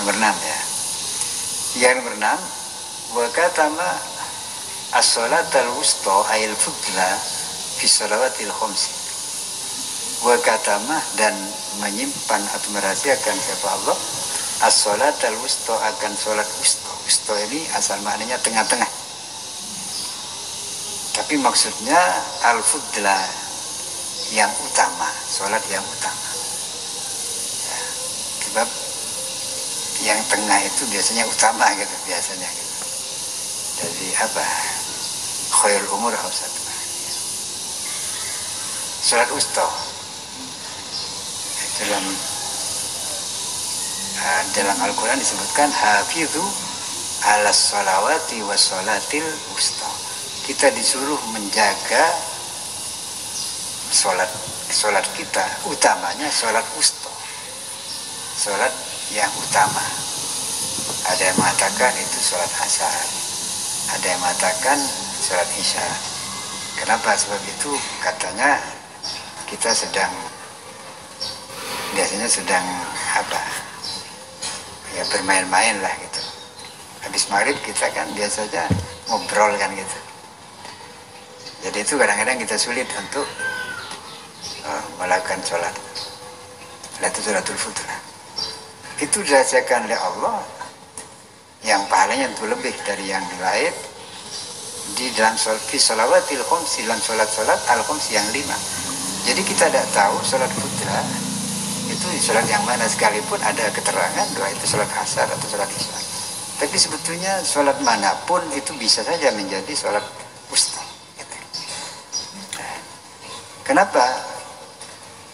nomor 6 ya. Yang nomor 6, wa katama as-salatal wusta ayil fudla fi shalawatil khamsi. Wa katama, dan menyimpan atau merahasiakan siapa Allah as-salatal wusta, akan salat wusta. Wusta ini asal maknanya tengah-tengah, tapi maksudnya al-fudla, yang utama, salat yang utama ya. Sebab yang tengah itu biasanya utama gitu, biasanya gitu. Jadi apa? Khairul umur awsatuha. Salat wusta dalam Al-Quran disebutkan hafidhu ala sholawati wa sholatil wusta. Kita disuruh menjaga sholat kita, utamanya sholat wusta, sholat yang utama. Ada yang mengatakan itu sholat asar, ada yang mengatakan sholat isya. Kenapa? Sebab itu katanya kita biasanya sedang apa ya, bermain-main lah gitu. Habis maghrib kita kan biasanya ngobrol kan gitu. Jadi itu kadang-kadang kita sulit untuk melakukan sholat. Itu sholatul fudla. Itu dirahasiakan oleh Allah, yang pahalanya itu lebih dari yang lain, di dalam sholawatil khamsi, dalam sholat al-khamsi yang 5. Jadi kita tidak tahu sholat fudla itu sholat yang mana, sekalipun ada keterangan doa itu sholat asar atau sholat isya. Tapi sebetulnya sholat manapun itu bisa saja menjadi sholat wusta. Kenapa?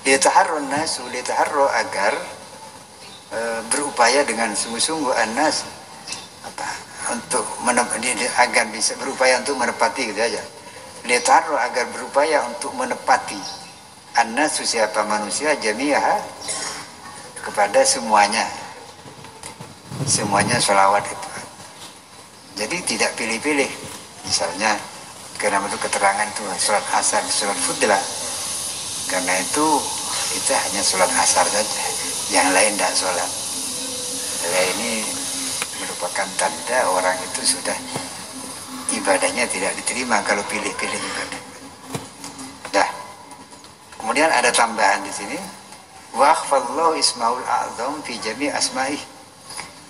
Litaharron nasu, litaharro, agar berupaya dengan sungguh-sungguh an-nas untuk agar bisa berupaya untuk menepati gitu aja. Litaharro, agar berupaya untuk menepati an-nasu, siapa manusia, jami'ah, kepada semuanya sholawat itu. Jadi tidak pilih-pilih. Misalnya karena itu keterangan itu sholat asar, sholat fudla, karena itu kita hanya sholat asar saja, yang lain tidak sholat. Jadi ini merupakan tanda orang itu sudah ibadahnya tidak diterima kalau pilih-pilih ibadah. Dah. Kemudian ada tambahan di sini, wa akhfallahu ismaul a'zam fi jami' asma'i.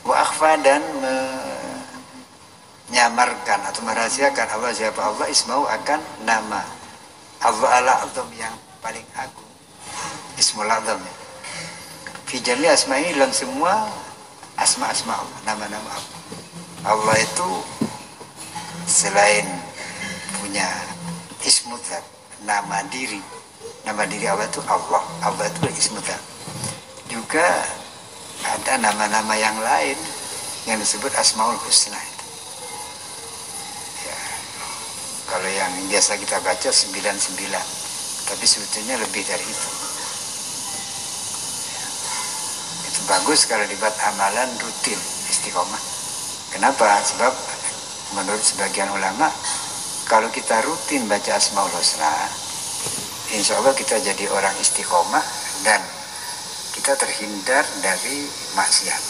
Wa akhfa, dan menyamarkan atau merahasiakan Allah, siapa Allah, ismau, akan nama Allah al-a'zam, yang paling agung, ismul a'zam ya. Fi jami' asma'i, dalam semua asma-asma Allah, nama-nama Allah. Allah itu selain punya ismu dzat, nama diri Allah itu Allah itu ismu dzat. Juga ada nama-nama yang lain yang disebut Asmaul Husna itu. Ya, kalau yang biasa kita baca 99, tapi sebetulnya lebih dari itu. Ya, itu bagus kalau dibuat amalan rutin, istiqomah. Kenapa? Sebab menurut sebagian ulama, kalau kita rutin baca Asmaul Husna, insya Allah kita jadi orang istiqomah dan kita terhindar dari maksiat.